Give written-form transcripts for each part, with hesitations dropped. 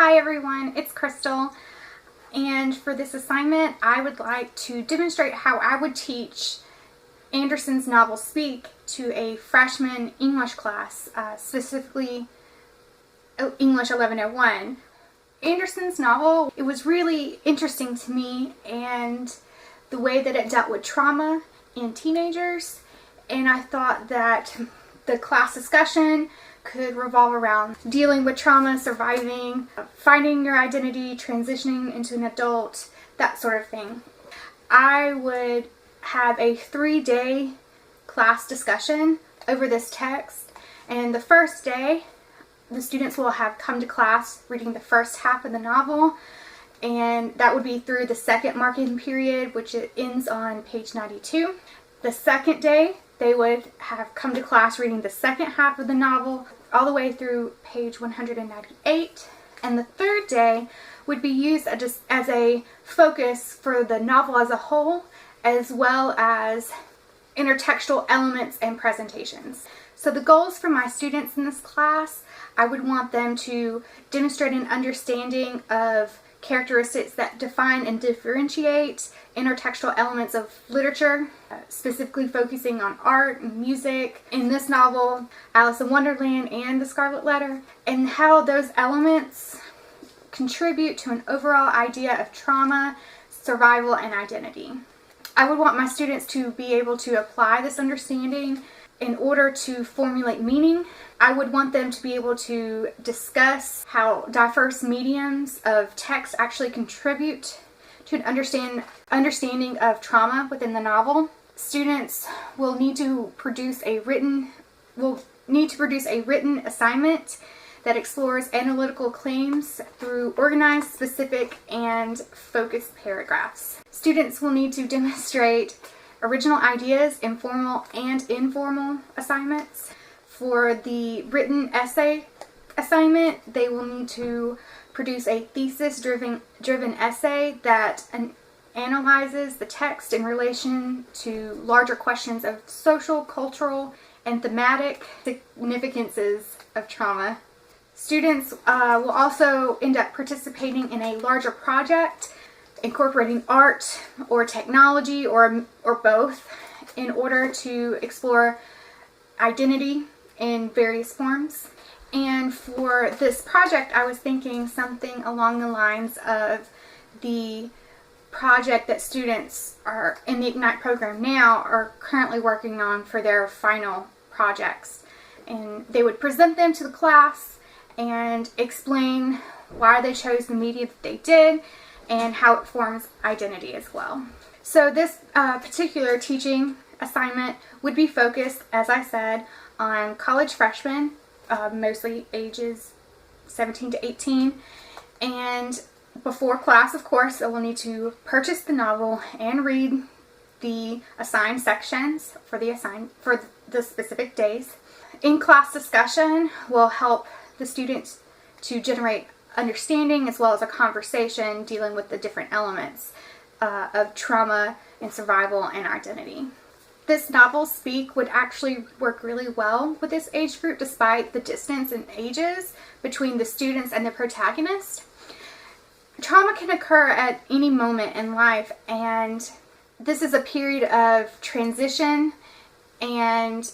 Hi everyone, it's Crystal, and for this assignment I would like to demonstrate how I would teach Anderson's novel Speak to a freshman English class, specifically English 1101. Anderson's novel, it was really interesting to me, and the way that it dealt with trauma in teenagers, and I thought that the class discussion could revolve around dealing with trauma, surviving, finding your identity, transitioning into an adult, that sort of thing. I would have a 3-day class discussion over this text, and the first day the students will have come to class reading the first half of the novel, and that would be through the second marking period, which it ends on page 92. The second day they would have come to class reading the second half of the novel all the way through page 198. And the third day would be used as a focus for the novel as a whole, as well as intertextual elements and presentations. So the goals for my students in this class, I would want them to demonstrate an understanding of characteristics that define and differentiate intertextual elements of literature, specifically focusing on art and music. In this novel, Alice in Wonderland and The Scarlet Letter, and how those elements contribute to an overall idea of trauma, survival, and identity. I would want my students to be able to apply this understanding in order to formulate meaning. I would want them to be able to discuss how diverse mediums of text actually contribute to an understanding of trauma within the novel. Students will need to produce a written assignment that explores analytical claims through organized, specific, and focused paragraphs. Students will need to demonstrate original ideas in formal and informal assignments. For the written essay assignment, they will need to produce a thesis-driven essay that analyzes the text in relation to larger questions of social, cultural, and thematic significances of trauma. Students will also end up participating in a larger project incorporating art or technology or both in order to explore identity in various forms. And for this project, I was thinking something along the lines of the project that students are in the Ignite program now are currently working on for their final projects. And they would present them to the class and explain why they chose the media that they did and how it forms identity as well. So this particular teaching assignment would be focused, as I said, on college freshmen, mostly ages 17 to 18. And before class, of course, they will need to purchase the novel and read the assigned sections for the specific days. In-class discussion will help the students to generate understanding as well as a conversation dealing with the different elements of trauma and survival and identity. This novel, Speak, would actually work really well with this age group despite the distance in ages between the students and the protagonist. Trauma can occur at any moment in life, and this is a period of transition and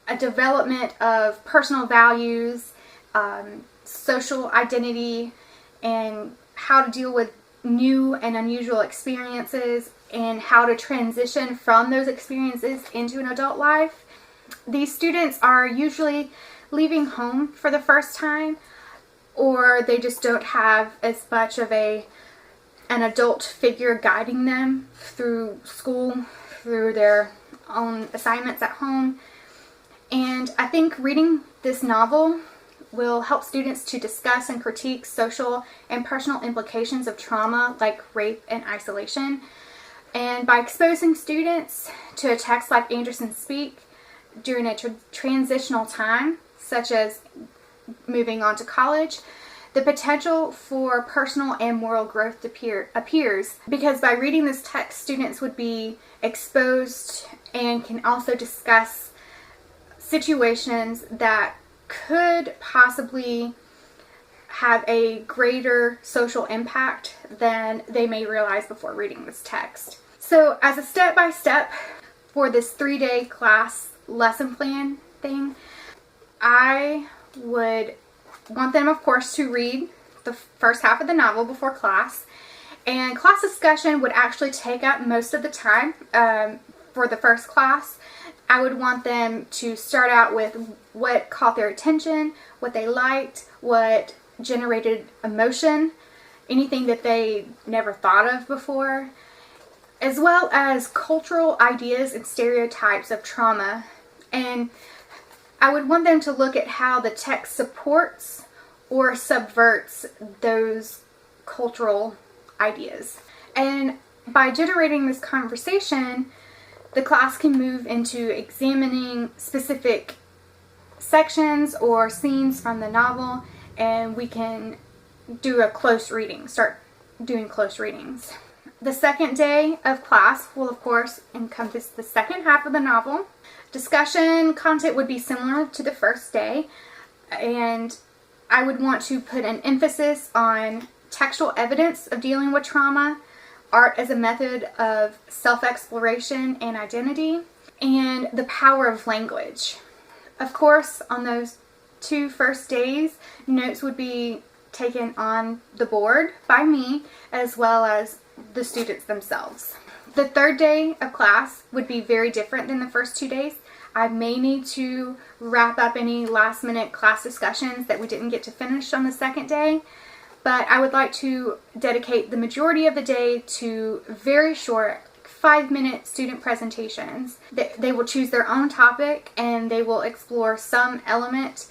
a development of personal values, social identity, and how to deal with new and unusual experiences and how to transition from those experiences into an adult life. These students are usually leaving home for the first time, or they just don't have as much of an adult figure guiding them through school, through their own assignments at home. And I think reading this novel will help students to discuss and critique social and personal implications of trauma like rape and isolation. And by exposing students to a text like Anderson's Speak during a transitional time, such as moving on to college, the potential for personal and moral growth appears, because by reading this text, students would be exposed and can also discuss situations that could possibly have a greater social impact than they may realize before reading this text. So as a step-by-step for this 3-day class lesson plan thing, I would want them, of course, to read the first half of the novel before class, and class discussion would actually take up most of the time for the first class. I would want them to start out with what caught their attention, what they liked, what generated emotion, anything that they never thought of before, as well as cultural ideas and stereotypes of trauma. And I would want them to look at how the text supports or subverts those cultural ideas. And by generating this conversation, the class can move into examining specific sections or scenes from the novel, and we can do a close reading, start doing close readings. The second day of class will, of course, encompass the second half of the novel. Discussion content would be similar to the first day, and I would want to put an emphasis on textual evidence of dealing with trauma, art as a method of self-exploration and identity, and the power of language. Of course, on those 2 first days, notes would be taken on the board by me as well as the students themselves. The third day of class would be very different than the first 2 days. I may need to wrap up any last-minute class discussions that we didn't get to finish on the second day, but I would like to dedicate the majority of the day to very short 5-minute student presentations. They will choose their own topic and they will explore some element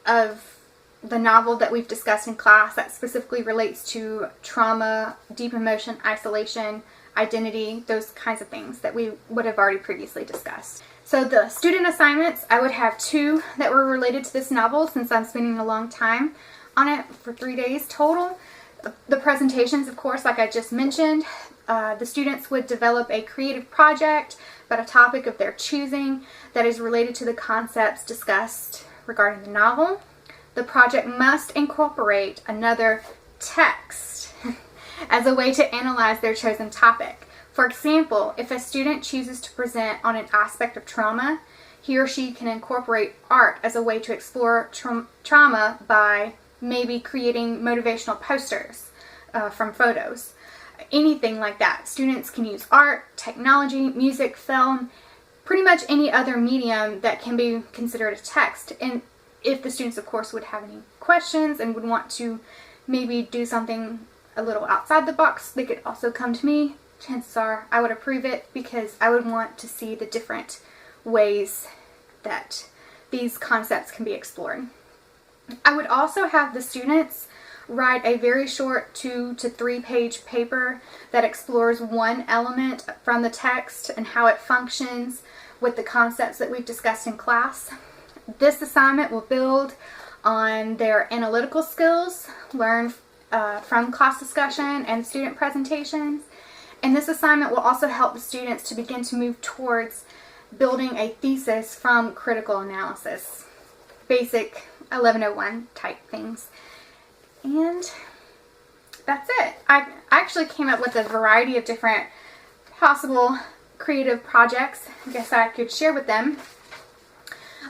of the novel that we've discussed in class that specifically relates to trauma, deep emotion, isolation, identity, those kinds of things that we would have already previously discussed. So the student assignments, I would have 2 that were related to this novel since I'm spending a long time on it for 3 days total. The presentations, of course, like I just mentioned, the students would develop a creative project about a topic of their choosing that is related to the concepts discussed regarding the novel. The project must incorporate another text as a way to analyze their chosen topic. For example, if a student chooses to present on an aspect of trauma, he or she can incorporate art as a way to explore trauma by maybe creating motivational posters from photos. Anything like that. Students can use art, technology, music, film, pretty much any other medium that can be considered a text. And if the students, of course, would have any questions and would want to maybe do something a little outside the box, they could also come to me. Chances are I would approve it because I would want to see the different ways that these concepts can be explored. I would also have the students write a very short 2 to 3 page paper that explores one element from the text and how it functions with the concepts that we've discussed in class. This assignment will build on their analytical skills learned from class discussion and student presentations. And this assignment will also help the students to begin to move towards building a thesis from critical analysis. Basic 1101 type things. And that's it. I actually came up with a variety of different possible creative projects I guess I could share with them.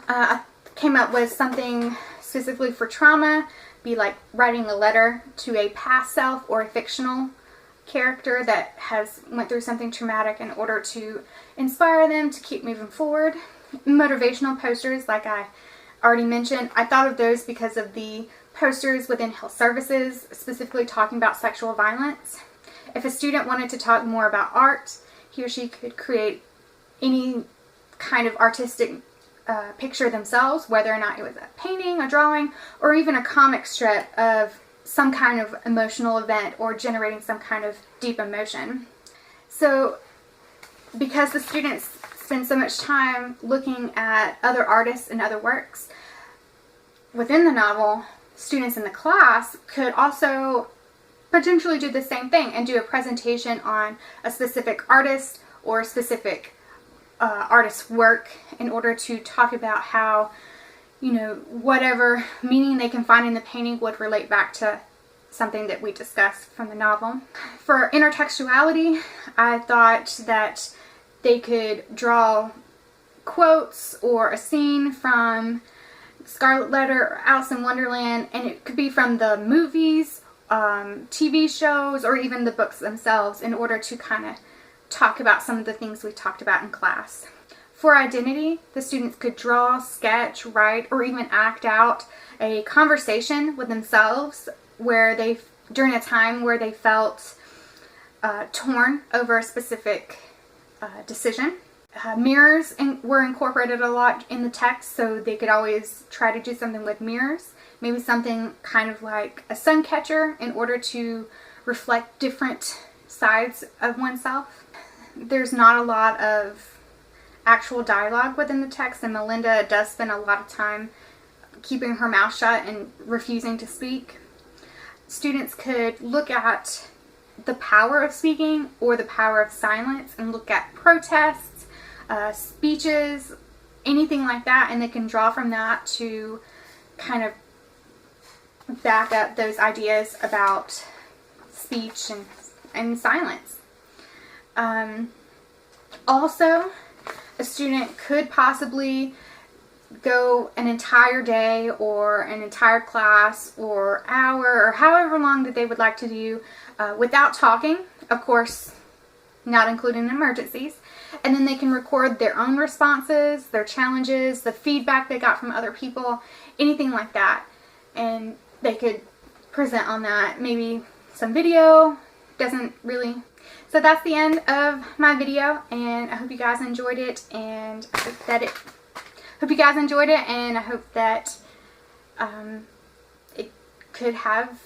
I came up with something specifically for trauma, be like writing a letter to a past self or a fictional character that has went through something traumatic in order to inspire them to keep moving forward. Motivational posters, like I already mentioned, I thought of those because of the posters within health services, specifically talking about sexual violence. If a student wanted to talk more about art, he or she could create any kind of artistic picture themselves, whether or not it was a painting, a drawing, or even a comic strip of some kind of emotional event or generating some kind of deep emotion. So because the students spend so much time looking at other artists and other works within the novel, students in the class could also potentially do the same thing and do a presentation on a specific artist or a specific artist's work in order to talk about how you know, whatever meaning they can find in the painting would relate back to something that we discussed from the novel. For intertextuality, I thought that they could draw quotes or a scene from Scarlet Letter or Alice in Wonderland, and it could be from the movies, TV shows, or even the books themselves, in order to kind of talk about some of the things we talked about in class. For identity, the students could draw, sketch, write, or even act out a conversation with themselves where during a time where they felt torn over a specific decision. Mirrors were incorporated a lot in the text, so they could always try to do something with mirrors. Maybe something kind of like a sun catcher in order to reflect different sides of oneself. There's not a lot of actual dialogue within the text, and Melinda does spend a lot of time keeping her mouth shut and refusing to speak. Students could look at the power of speaking or the power of silence and look at protests, speeches, anything like that, and they can draw from that to kind of back up those ideas about speech and silence. Also, a student could possibly go an entire day or an entire class or hour or however long that they would like to do without talking, of course not including emergencies, and then they can record their own responses, their challenges, the feedback they got from other people, anything like that, and they could present on that, maybe some video, doesn't really. So that's the end of my video, and I hope you guys enjoyed it, and I hope that it it could have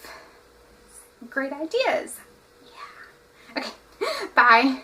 great ideas. Yeah. Okay. Bye.